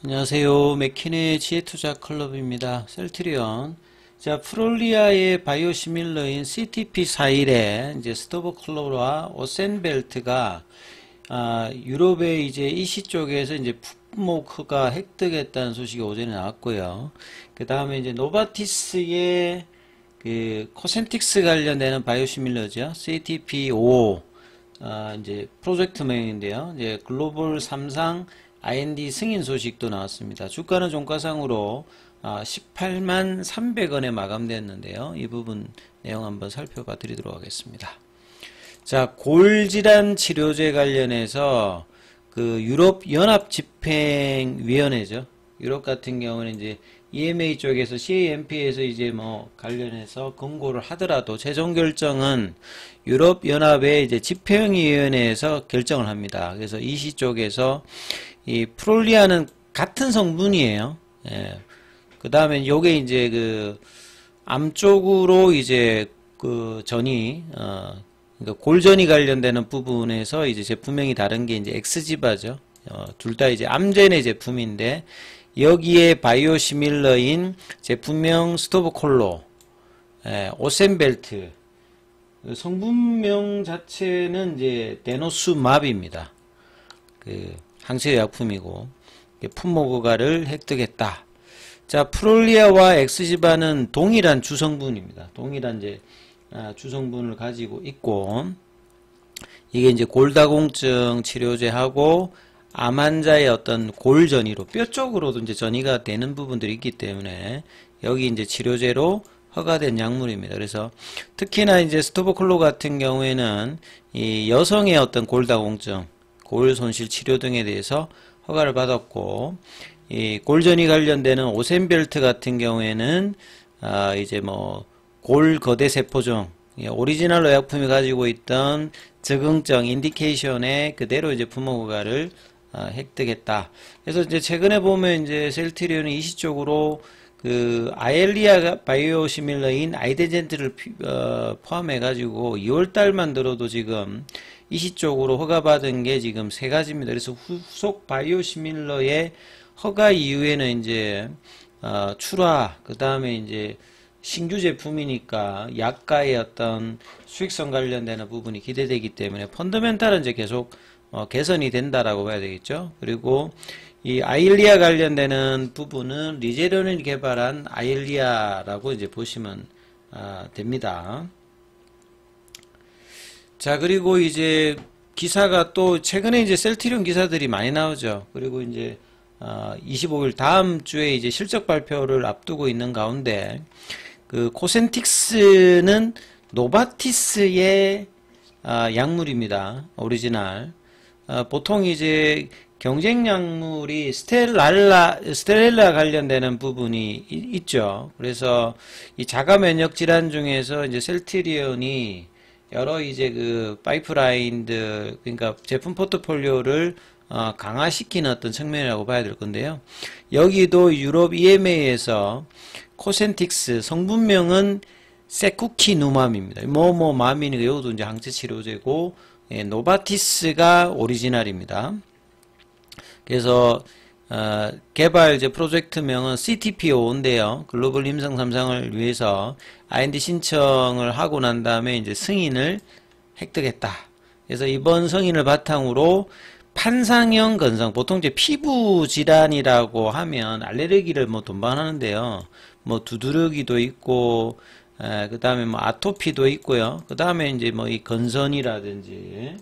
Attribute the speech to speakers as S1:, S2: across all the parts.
S1: 안녕하세요. 맥킨의 지혜투자 클럽입니다. 셀트리온. 자, 프롤리아의 바이오시밀러인 CTP41의 이제 스토버클로와 오센벨트가 유럽의 이제 이시 쪽에서 이제 풋모크가 획득했다는 소식이 오전에 나왔고요. 그 다음에 이제 노바티스의 그 코센틱스 관련되는 바이오시밀러죠. CTP55 이제 프로젝트명인데요. 이제 글로벌 3상 IND 승인 소식도 나왔습니다. 주가는 종가상으로 18만 300원에 마감됐는데요. 이 부분 내용 한번 살펴봐 드리도록 하겠습니다. 자, 골질환 치료제 관련해서 그 유럽 연합 집행위원회죠. 유럽 같은 경우는 이제 EMA 쪽에서 CAMP에서 이제 뭐 관련해서 권고를 하더라도 최종 결정은 유럽 연합의 이제 집행위원회에서 결정을 합니다. 그래서 이시 쪽에서 이 프롤리아는 같은 성분이에요. 예. 그 다음에 요게 이제 그 암 쪽으로 이제 그 전이 그러니까 골전이 관련되는 부분에서 이제 제품명이 다른 게 이제 엑스지바죠. 둘 다 이제 암젠의 제품인데 여기에 바이오시밀러인 제품명 스토브콜로, 오센벨트, 성분명 자체는 이제 데노스맙입니다. 그 항체의약품이고 풋모그가를 획득했다. 자, 프롤리아와 엑스지바는 동일한 주성분입니다. 동일한 이제 주성분을 가지고 있고 이게 이제 골다공증 치료제하고 암 환자의 어떤 골 전이로 뼈 쪽으로도 이제 전이가 되는 부분들이 있기 때문에 여기 이제 치료제로 허가된 약물입니다. 그래서 특히나 이제 스토버클로 같은 경우에는 이 여성의 어떤 골다공증, 골 손실 치료 등에 대해서 허가를 받았고, 이 골전이 관련되는 오센벨트 같은 경우에는 이제 뭐 골 거대 세포종, 오리지널 의약품이 가지고 있던 적응증 인디케이션에 그대로 이제 풋모그가를 획득했다. 그래서 이제 최근에 보면 이제 셀트리온은 이시적으로 그 아엘리아 바이오시밀러인 아이데젠트를 포함해 가지고 2월 달만 들어도 지금 이시 쪽으로 허가받은 게 지금 세 가지입니다. 그래서 후속 바이오시밀러의 허가 이후에는 이제 출하, 그 다음에 이제 신규 제품이니까 약가의 어떤 수익성 관련되는 부분이 기대되기 때문에 펀더멘탈은 이제 계속 개선이 된다라고 봐야 되겠죠. 그리고 이 아일리아 관련되는 부분은 리제론이 개발한 아일리아라고 이제 보시면 됩니다. 자, 그리고 이제 기사가 또 최근에 이제 셀트리온 기사들이 많이 나오죠. 그리고 이제 25일 다음 주에 이제 실적 발표를 앞두고 있는 가운데 그 코센틱스는 노바티스의 약물입니다. 오리지널. 보통 이제 경쟁 약물이 스테렐라 관련되는 부분이 있죠. 그래서 이 자가 면역 질환 중에서 이제 셀트리온이 여러 이제 그 파이프라인들, 그러니까 제품 포트폴리오를 강화시키는 어떤 측면이라고 봐야 될 건데요. 여기도 유럽 EMA에서 코센틱스 성분명은 세쿠키누맘입니다. 뭐맘이니까 이것도 이제 항체 치료제고, 노바티스가 오리지널입니다. 그래서 개발 이제 프로젝트명은 CTP55인데요. 글로벌 임상 3상을 위해서 IND 신청을 하고 난 다음에 이제 승인을 획득했다. 그래서 이번 승인을 바탕으로 판상형 건성, 보통 이제 피부 질환이라고 하면 알레르기를 뭐 동반하는데요. 뭐 두드러기도 있고, 그 다음에 뭐 아토피도 있고요. 그 다음에 이제 뭐 이 건선이라든지,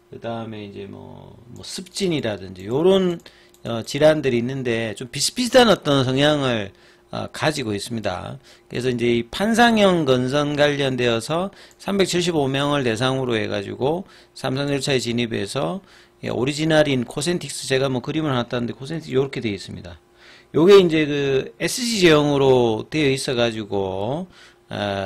S1: 그 다음에 이제 뭐 습진이라든지 요런 질환들이 있는데 좀 비슷비슷한 어떤 성향을 가지고 있습니다. 그래서 이제 이 판상형 건선 관련되어서 375명을 대상으로 해가지고 삼성 절차에 진입해서 오리지널인 코센틱스, 제가 뭐 그림을 하나 땄는데 코센틱스 요렇게 되어 있습니다. 요게 이제 그 SG 제형으로 되어 있어가지고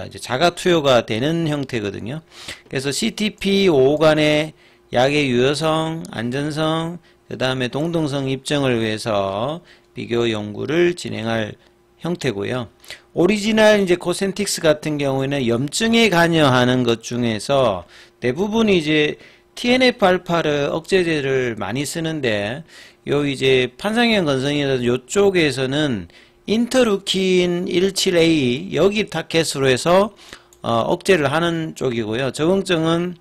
S1: 이제 자가 투여가 되는 형태거든요. 그래서 CTP5 간의 약의 유효성, 안전성, 그 다음에 동등성 입증을 위해서 비교 연구를 진행할 형태고요. 오리지널 이제 코센틱스 같은 경우에는 염증에 관여하는 것 중에서 대부분이 이제 TNF-알파를 억제제를 많이 쓰는데, 요 이제 판상형 건성이라든 요쪽에서는 인터루킨 17A 여기 타켓으로 해서 억제를 하는 쪽이고요. 적응증은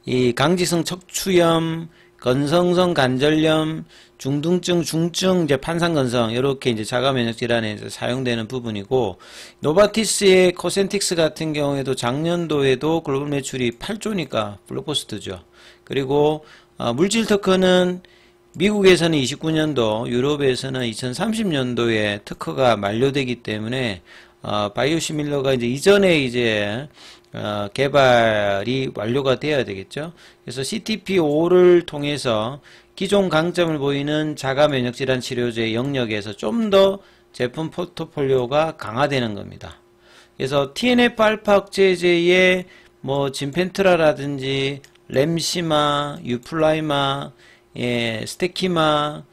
S1: 이 강지성 척추염, 건성성 관절염, 중등증, 중증 이제 판상건성 이렇게 이제 자가면역 질환에 이제 사용되는 부분이고, 노바티스의 코센틱스 같은 경우에도 작년도에도 글로벌 매출이 8조니까 블록버스터죠. 그리고 물질 특허는 미국에서는 29년도, 유럽에서는 2030년도에 특허가 만료되기 때문에 바이오시밀러가 이제 이전에 이제 개발이 완료가 되어야 되겠죠. 그래서 CTP5를 통해서 기존 강점을 보이는 자가 면역 질환 치료제 영역에서 좀 더 제품 포트폴리오가 강화되는 겁니다. 그래서 TNF-알파 억제제의 뭐 진펜트라라든지 램시마, 유플라이마, 스테키마,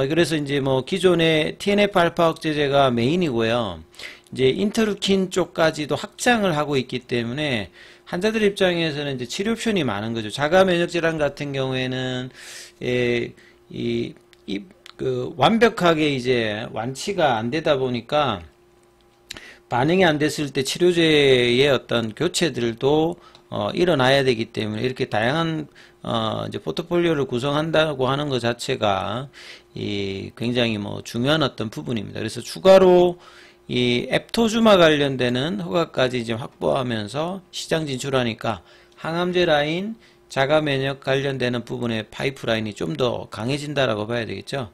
S1: 그래서 이제 뭐 기존의 TNF-알파 억제제가 메인이고요. 이제 인터루킨 쪽까지도 확장을 하고 있기 때문에 환자들 입장에서는 이제 치료 옵션이 많은 거죠. 자가 면역 질환 같은 경우에는 완벽하게 이제 완치가 안 되다 보니까 반응이 안 됐을 때 치료제의 어떤 교체들도 일어나야 되기 때문에 이렇게 다양한 이제 포트폴리오를 구성한다고 하는 것 자체가 굉장히 뭐 중요한 어떤 부분입니다. 그래서 추가로 이 앱토주마 관련되는 허가까지 이제 확보하면서 시장 진출하니까 항암제 라인, 자가 면역 관련되는 부분의 파이프라인이 좀 더 강해진다라고 봐야 되겠죠.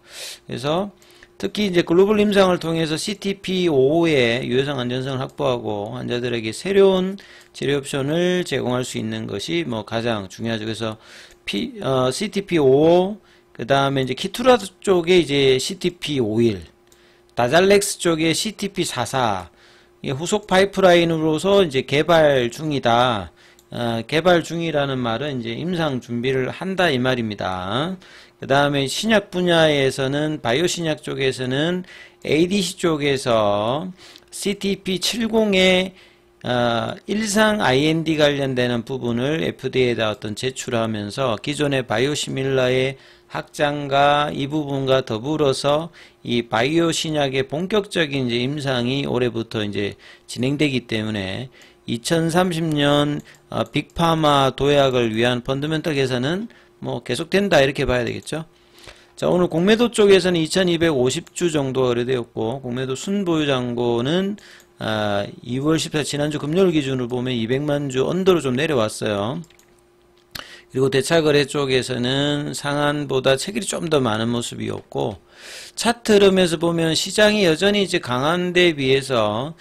S1: 그래서 특히 이제 글로벌 임상을 통해서 CTP5의 유효성 안전성을 확보하고 환자들에게 새로운 치료 옵션을 제공할 수 있는 것이 뭐 가장 중요하죠. 그래서 CTP5, 그 다음에 이제 키투라 쪽에 이제 CTP51, 다잘렉스 쪽에 CTP44, 후속 파이프라인으로서 이제 개발 중이다. 개발 중이라는 말은 이제 임상 준비를 한다 이 말입니다. 그 다음에 신약 분야에서는 바이오 신약 쪽에서는 ADC 쪽에서 CTP70의 일상 IND 관련되는 부분을 FDA에다 어떤 제출하면서 기존의 바이오시밀러의 확장과 이 부분과 더불어서 이 바이오 신약의 본격적인 이제 임상이 올해부터 이제 진행되기 때문에 2030년 빅파마 도약을 위한 펀더멘털 개선은 뭐 계속된다 이렇게 봐야 되겠죠. 자, 오늘 공매도 쪽에서는 2250주 정도 거래되었고, 공매도 순보유 잔고는 2월 14일 지난주 금요일 기준으로 보면 200만 주 언더로 좀 내려왔어요. 그리고 대차거래 쪽에서는 상한보다 체결이 좀 더 많은 모습이었고, 차트 흐름에서 보면 시장이 여전히 이제 강한 데 비해서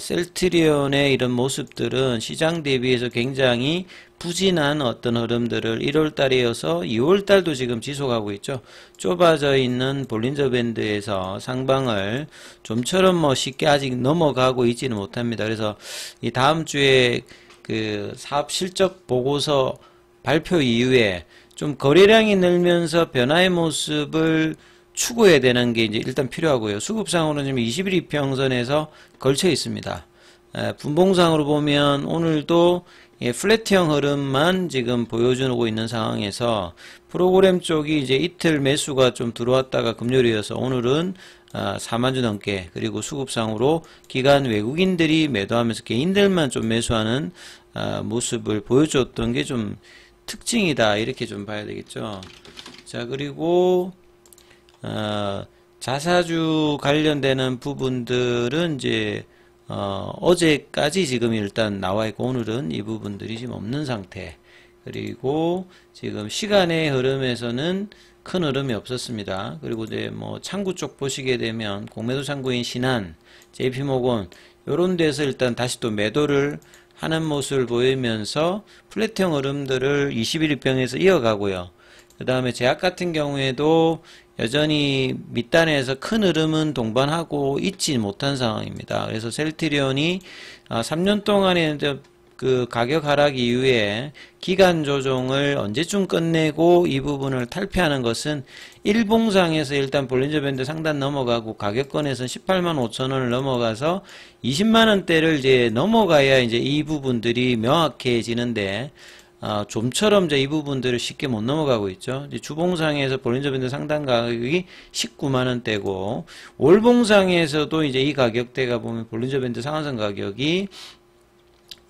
S1: 셀트리온의 이런 모습들은 시장 대비해서 굉장히 부진한 어떤 흐름들을 1월달에 이어서 2월달도 지금 지속하고 있죠. 좁아져 있는 볼린저 밴드에서 상방을 좀처럼 뭐 쉽게 아직 넘어가고 있지는 못합니다. 그래서 이 다음 주에 그 사업 실적 보고서 발표 이후에 좀 거래량이 늘면서 변화의 모습을 추구해야 되는 게 이제 일단 필요하고요. 수급상으로는 지금 21 이평선에서 걸쳐 있습니다. 분봉상으로 보면 오늘도 플랫형 흐름만 지금 보여주고 있는 상황에서 프로그램 쪽이 이제 이틀 매수가 좀 들어왔다가 금요일이어서 오늘은 4만 주 넘게, 그리고 수급상으로 기관 외국인들이 매도하면서 개인들만 좀 매수하는 모습을 보여줬던 게 좀 특징이다 이렇게 좀 봐야 되겠죠. 자, 그리고 자사주 관련되는 부분들은 이제 어제까지 지금 일단 나와 있고 오늘은 이 부분들이 지금 없는 상태. 그리고 지금 시간의 흐름에서는 큰 흐름이 없었습니다. 그리고 이제 뭐 창구 쪽 보시게 되면 공매도 창구인 신한, JP모건 요런 데서 일단 다시 또 매도를 하는 모습을 보이면서 플랫형 흐름들을 21일병에서 이어가고요. 그 다음에 제약 같은 경우에도 여전히 밑단에서 큰 흐름은 동반하고 있지 못한 상황입니다. 그래서 셀트리온이 3년 동안에 이제 그 가격 하락 이후에 기간 조정을 언제쯤 끝내고 이 부분을 탈피하는 것은 일봉상에서 일단 볼린저 밴드 상단 넘어가고 가격권에서 18만 5천 원을 넘어가서 20만 원대를 이제 넘어가야 이제 이 부분들이 명확해지는데 좀처럼 이제 이 부분들을 쉽게 못 넘어가고 있죠. 이제 주봉상에서 볼린저 밴드 상단 가격이 19만 원대고 월봉상에서도 이제 이 가격대가 보면 볼린저 밴드 상한선 가격이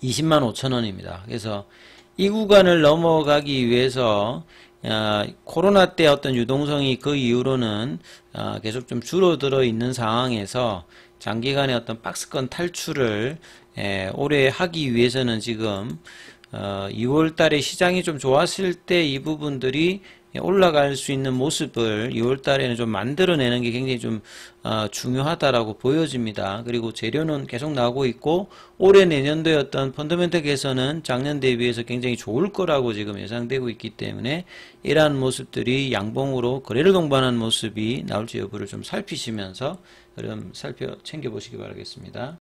S1: 20만 5천 원입니다. 그래서 이 구간을 넘어가기 위해서 코로나 때 어떤 유동성이 그 이후로는 계속 좀 줄어들어 있는 상황에서 장기간의 어떤 박스권 탈출을 올해 하기 위해서는 지금 2월 달에 시장이 좀 좋았을 때 이 부분들이 올라갈 수 있는 모습을 2월 달에는 좀 만들어내는 게 굉장히 좀 중요하다라고 보여집니다. 그리고 재료는 계속 나오고 있고 올해 내년도에 어떤 펀더멘털 개선은 작년 대비해서 굉장히 좋을 거라고 지금 예상되고 있기 때문에 이러한 모습들이 양봉으로 거래를 동반한 모습이 나올지 여부를 좀 살피시면서 그럼 챙겨보시기 바라겠습니다.